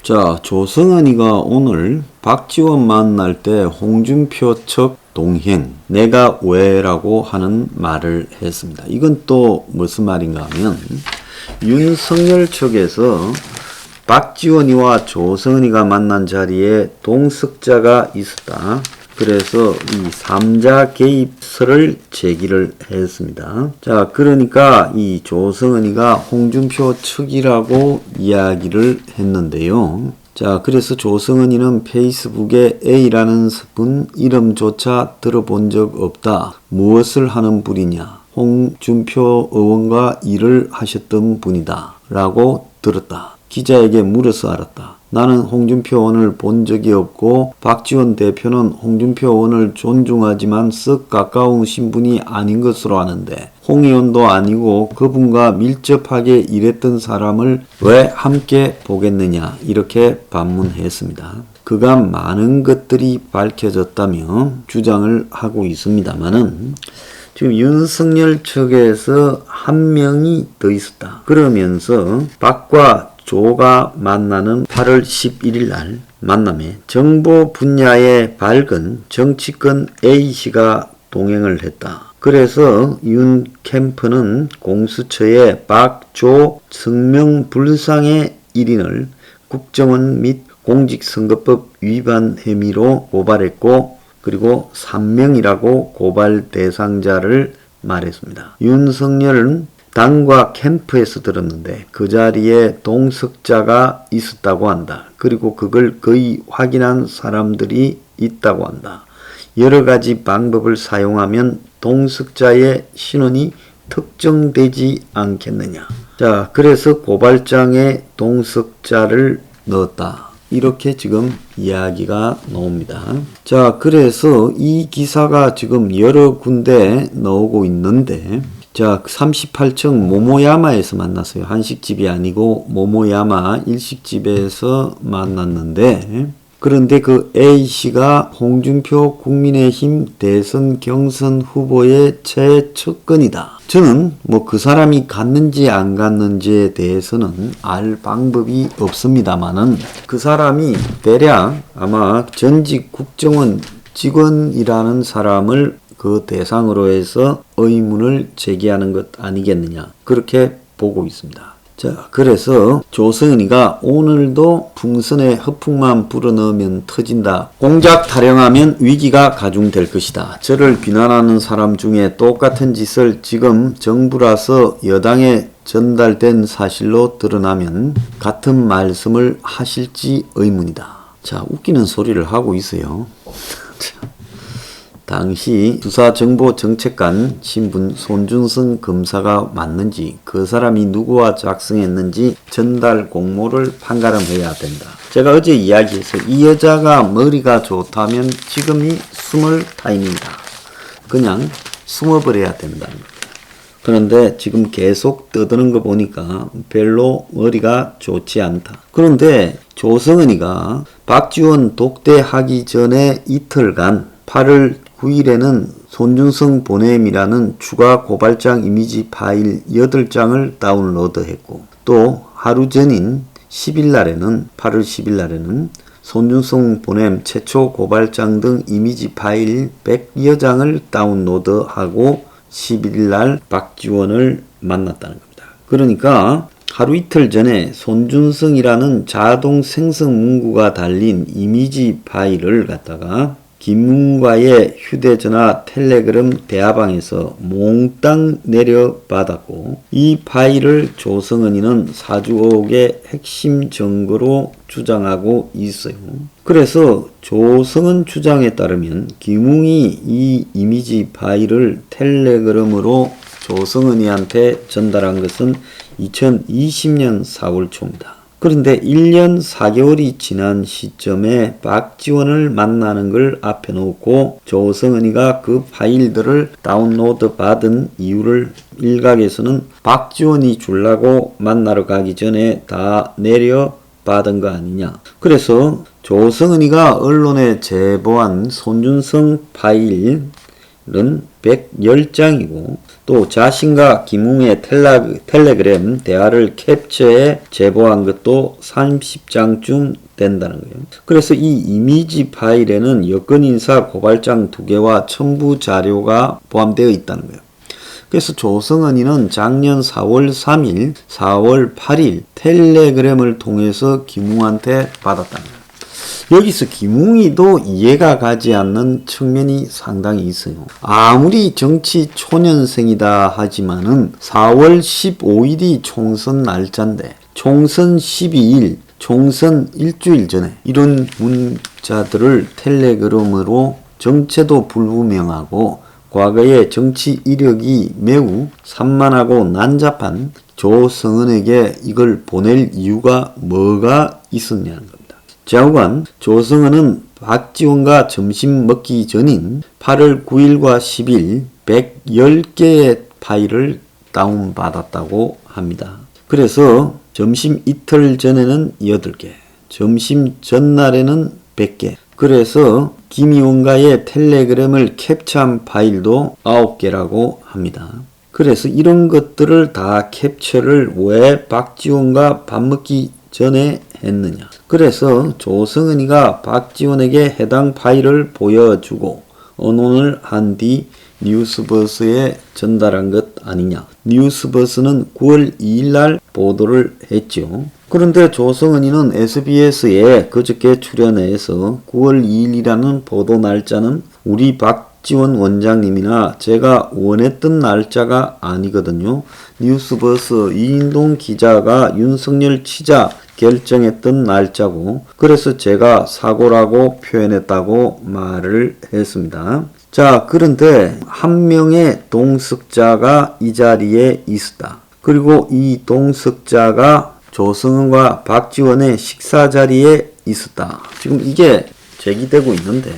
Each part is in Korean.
자, 조성은이가 오늘 박지원 만날 때 홍준표 측 동행, 내가 왜라고 하는 말을 했습니다. 이건 또 무슨 말인가 하면 윤석열 측에서 박지원이와 조성은이가 만난 자리에 동석자가 있었다. 그래서 이 3자 개입설을 제기를 했습니다. 자, 그러니까 이 조성은이가 홍준표 측이라고 이야기를 했는데요. 자, 그래서 조성은이는 페이스북에 A라는 분 이름조차 들어본 적 없다. 무엇을 하는 분이냐? 홍준표 의원과 일을 하셨던 분이다. 라고 들었다. 기자에게 물어서 알았다. 나는 홍준표 의원을 본 적이 없고 박지원 대표는 홍준표 의원을 존중하지만 썩 가까운 신분이 아닌 것으로 아는데 홍 의원도 아니고 그분과 밀접하게 일했던 사람을 왜 함께 보겠느냐 이렇게 반문했습니다. 그간 많은 것들이 밝혀졌다며 주장을 하고 있습니다만은 지금 윤석열 측에서 한 명이 더 있었다. 그러면서 박과 조가 만나는 8월 11일 날 만남에 정보 분야에 밝은 정치권 A씨가 동행을 했다. 그래서 윤 캠프는 공수처에 박조 성명불상의 1인을 국정원 및 공직선거법 위반 혐의로 고발했고 그리고 3명이라고 고발 대상자를 말했습니다. 윤석열은 당과 캠프에서 들었는데 그 자리에 동석자가 있었다고 한다. 그리고 그걸 거의 확인한 사람들이 있다고 한다. 여러 가지 방법을 사용하면 동석자의 신원이 특정되지 않겠느냐. 자, 그래서 고발장에 동석자를 넣었다. 이렇게 지금 이야기가 나옵니다. 자, 그래서 이 기사가 지금 여러 군데 나오고 있는데 자, 38층 모모야마에서 만났어요. 한식집이 아니고 모모야마 일식집에서 만났는데 그런데 그 A씨가 홍준표 국민의힘 대선 경선 후보의 최측근이다. 저는 뭐 그 사람이 갔는지 안 갔는지에 대해서는 알 방법이 없습니다만은 그 사람이 대략 아마 전직 국정원 직원이라는 사람을 그 대상으로 해서 의문을 제기하는 것 아니겠느냐 그렇게 보고 있습니다. 자, 그래서 조성은이가 오늘도 풍선에 허풍만 불어넣으면 터진다. 공작 타령하면 위기가 가중될 것이다. 저를 비난하는 사람 중에 똑같은 짓을 지금 정부라서 여당에 전달된 사실로 드러나면 같은 말씀을 하실지 의문이다. 자, 웃기는 소리를 하고 있어요. 당시 수사정보정책관 신분 손준성 검사가 맞는지 그 사람이 누구와 작성했는지 전달 공모를 판가름해야 된다. 제가 어제 이야기해서 이 여자가 머리가 좋다면 지금이 숨을 타임이다. 그냥 숨어버려야 된다는 거예요. 그런데 지금 계속 떠드는 거 보니까 별로 머리가 좋지 않다. 그런데 조성은이가 박지원 독대하기 전에 이틀간 8월 9일에는 손준성 보냄이라는 추가 고발장 이미지 파일 8장을 다운로드했고 또 하루 전인 10일날에는 8월 10일날에는 손준성 보냄 최초 고발장 등 이미지 파일 100여 장을 다운로드하고 11일날 박지원을 만났다는 겁니다. 그러니까 하루 이틀 전에 손준성이라는 자동 생성 문구가 달린 이미지 파일을 갖다가 김문과의 휴대전화 텔레그램 대화방에서 몽땅 내려받았고 이 파일을 조성은이는 사주 의혹의 핵심 증거로 주장하고 있어요. 그래서 조성은 주장에 따르면 김웅이 이 이미지 파일을 텔레그램으로 조성은이한테 전달한 것은 2020년 4월 초입니다. 그런데 1년 4개월이 지난 시점에 박지원을 만나는 걸 앞에 놓고 조성은이가 그 파일들을 다운로드 받은 이유를 일각에서는 박지원이 주려고 만나러 가기 전에 다 내려 받은 거 아니냐. 그래서 조성은이가 언론에 제보한 손준성 파일 110장이고 또 자신과 김웅의 텔레그램 대화를 캡처해 제보한 것도 30장쯤 된다는 거예요. 그래서 이 이미지 파일에는 여권인사 고발장 2개와 첨부 자료가 포함되어 있다는 거예요. 그래서 조성은이는 작년 4월 3일, 4월 8일 텔레그램을 통해서 김웅한테 받았다는 거예요. 여기서 김웅이도 이해가 가지 않는 측면이 상당히 있어요. 아무리 정치 초년생이다 하지만은 4월 15일이 총선 날짜인데 총선 12일, 총선 일주일 전에 이런 문자들을 텔레그램으로 정체도 불분명하고 과거의 정치 이력이 매우 산만하고 난잡한 조성은에게 이걸 보낼 이유가 뭐가 있었냐는 겁니다. 좌우간 조성은은 박지원과 점심 먹기 전인 8월 9일과 10일 110개의 파일을 다운받았다고 합니다. 그래서 점심 이틀 전에는 8개, 점심 전날에는 100개. 그래서 김 의원과의 텔레그램을 캡처한 파일도 9개라고 합니다. 그래서 이런 것들을 다 캡처를 왜 박지원과 밥 먹기 전에 했느냐. 그래서 조성은이가 박지원에게 해당 파일을 보여주고 언론을 한 뒤 뉴스버스에 전달한 것 아니냐. 뉴스버스는 9월 2일 날 보도를 했죠. 그런데 조성은이는 SBS에 그저께 출연해서 9월 2일이라는 보도 날짜는 우리 박지원 원장님이나 제가 원했던 날짜가 아니거든요. 뉴스버스 이인동 기자가 윤석열 치자 결정했던 날짜고 그래서 제가 사고라고 표현했다고 말을 했습니다. 자, 그런데 한 명의 동석자가 이 자리에 있었다. 그리고 이 동석자가 조성은과 박지원의 식사 자리에 있었다. 지금 이게 제기되고 있는데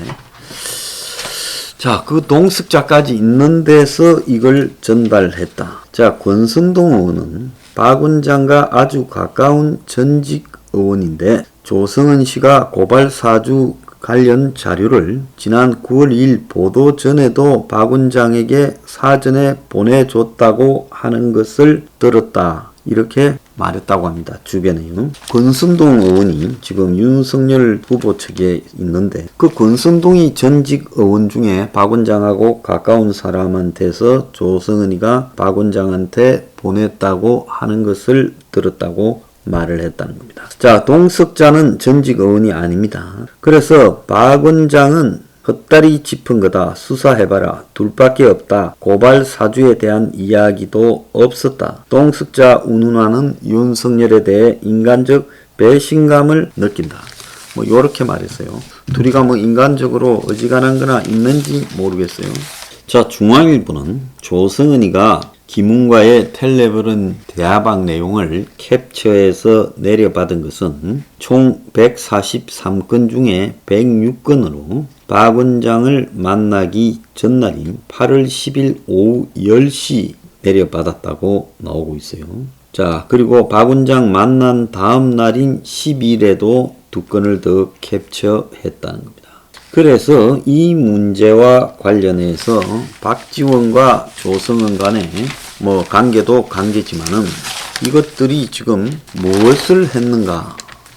자, 그 동석자까지 있는 데서 이걸 전달했다. 자, 권선동 의원은 박 원장과 아주 가까운 전직 의원인데 조성은 씨가 고발 사주 관련 자료를 지난 9월 2일 보도 전에도 박 원장에게 사전에 보내줬다고 하는 것을 들었다. 이렇게 말했다고 합니다. 주변에요. 권선동 의원이 지금 윤석열 후보 측에 있는데 그 권선동이 전직 의원 중에 박 원장하고 가까운 사람한테서 조성은이가 박 원장한테 보냈다고 하는 것을 들었다고 말을 했다는 겁니다. 자, 동석자는 전직 의원이 아닙니다. 그래서 박 원장은 헛다리 짚은 거다. 수사해봐라. 둘밖에 없다. 고발 사주에 대한 이야기도 없었다. 동석자 운운하는 윤석열에 대해 인간적 배신감을 느낀다. 뭐 요렇게 말했어요. 둘이가 뭐 인간적으로 어지간한 거나 있는지 모르겠어요. 자, 중앙일보는 조성은이가 김웅과의 텔레그램 대화방 내용을 캡처해서 내려받은 것은 총 143건 중에 106건으로 박 원장을 만나기 전날인 8월 10일 오후 10시 내려받았다고 나오고 있어요. 자, 그리고 박 원장 만난 다음 날인 10일에도 2건을 더 캡처했다는 겁니다. 그래서 이 문제와 관련해서 박지원과 조성은 간의 뭐 관계도 관계지만은 이것들이 지금 무엇을 했는가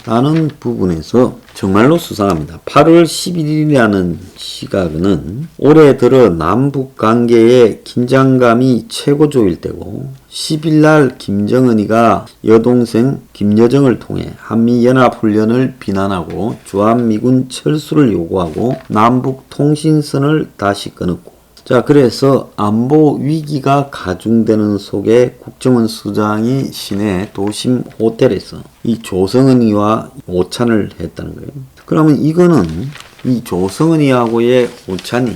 라는 부분에서 정말로 수상합니다. 8월 11일이라는 시각은 올해 들어 남북 관계의 긴장감이 최고조일 때고 10일날 김정은이가 여동생 김여정을 통해 한미연합훈련을 비난하고 주한미군 철수를 요구하고 남북 통신선을 다시 끊었고 자, 그래서 안보 위기가 가중되는 속에 국정원 수장이 시내 도심 호텔에서 이 조성은이와 오찬을 했다는 거예요. 그러면 이거는 이 조성은이하고의 오찬이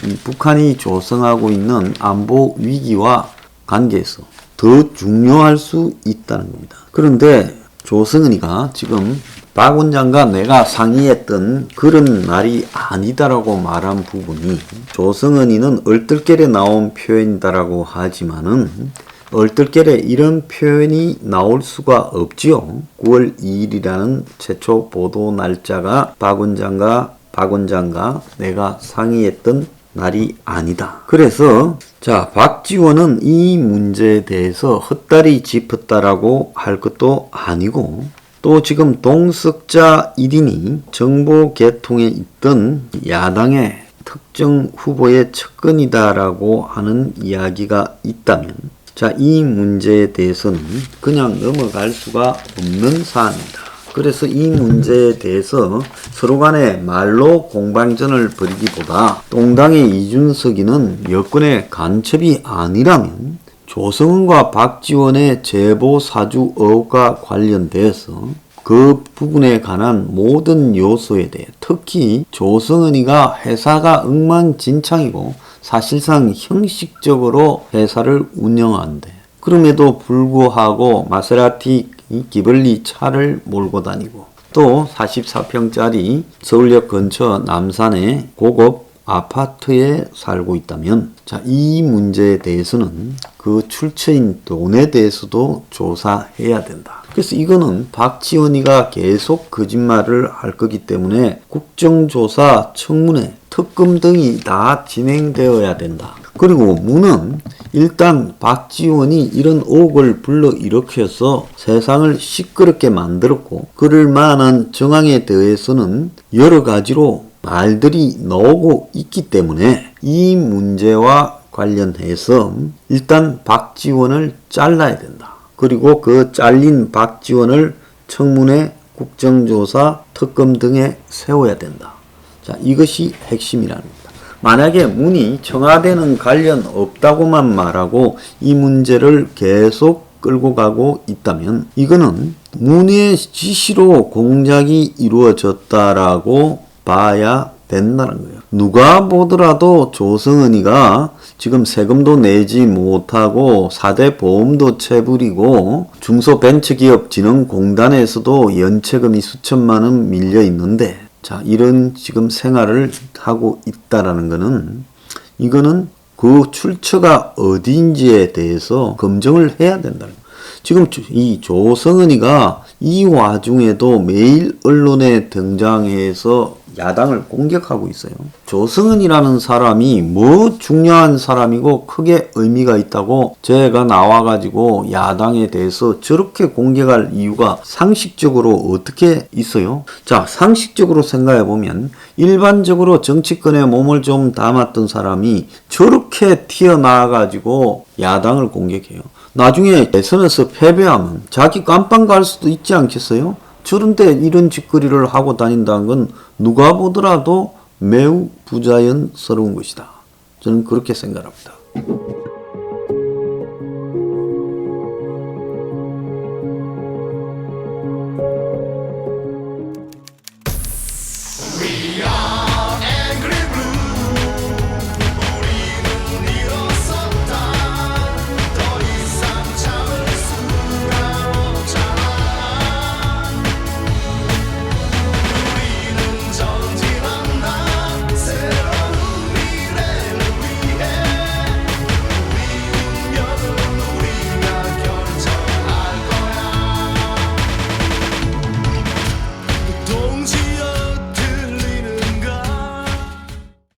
이 북한이 조성하고 있는 안보 위기와 관계에서 더 중요할 수 있다는 겁니다. 그런데 조성은이가 지금 박 원장과 내가 상의했던 그런 날이 아니다라고 말한 부분이 조성은이는 얼떨결에 나온 표현이다라고 하지만은 얼떨결에 이런 표현이 나올 수가 없지요. 9월 2일이라는 최초 보도 날짜가 박 원장과 내가 상의했던 날이 아니다. 그래서 자, 박지원은 이 문제에 대해서 헛다리 짚었다라고 할 것도 아니고, 또 지금 동석자 1인이 정보 개통에 있던 야당의 특정 후보의 측근이다라고 하는 이야기가 있다면, 자, 이 문제에 대해서는 그냥 넘어갈 수가 없는 사안입니다. 그래서 이 문제에 대해서 서로 간에 말로 공방전을 벌이기보다 동당의 이준석이는 여권의 간첩이 아니라면 조성은과 박지원의 제보 사주 의혹과 관련돼서 그 부분에 관한 모든 요소에 대해, 특히 조성은이가 회사가 엉망진창이고 사실상 형식적으로 회사를 운영하는데, 그럼에도 불구하고 마세라티 기블리 차를 몰고 다니고, 또 44평짜리 서울역 근처 남산의 고급 아파트에 살고 있다면, 자, 이 문제에 대해서는 그 출처인 돈에 대해서도 조사해야 된다. 그래서 이거는 박지원이가 계속 거짓말을 할 거기 때문에 국정조사, 청문회, 특검 등이 다 진행되어야 된다. 그리고 무는 일단 박지원이 이런 의혹을 불러일으켜서 세상을 시끄럽게 만들었고, 그럴 만한 정황에 대해서는 여러 가지로 말들이 나오고 있기 때문에 이 문제와 관련해서 일단 박지원을 잘라야 된다. 그리고 그 잘린 박지원을 청문회, 국정조사, 특검 등에 세워야 된다. 자, 이것이 핵심이라는 겁니다. 만약에 문이 청와대는 관련 없다고만 말하고 이 문제를 계속 끌고 가고 있다면, 이거는 문의 지시로 공작이 이루어졌다라고 봐야 된다는 거예요. 누가 보더라도 조성은이가 지금 세금도 내지 못하고 4대 보험도 체불이고 중소벤처기업진흥공단에서도 연체금이 수천만 원 밀려 있는데, 자, 이런 지금 생활을 하고 있다라는 거는, 이거는 그 출처가 어디인지에 대해서 검증을 해야 된다는 거예요. 지금 이 조성은이가 이 와중에도 매일 언론에 등장해서 야당을 공격하고 있어요. 조성은이라는 사람이 뭐 중요한 사람이고 크게 의미가 있다고 제가 나와가지고 야당에 대해서 저렇게 공격할 이유가 상식적으로 어떻게 있어요? 자, 상식적으로 생각해보면 일반적으로 정치권에 몸을 좀 담았던 사람이 저렇게 튀어나와가지고 야당을 공격해요. 나중에 대선에서 패배하면 자기 깜빵 갈 수도 있지 않겠어요? 저런데 이런 짓거리를 하고 다닌다는 건 누가 보더라도 매우 부자연스러운 것이다. 저는 그렇게 생각합니다.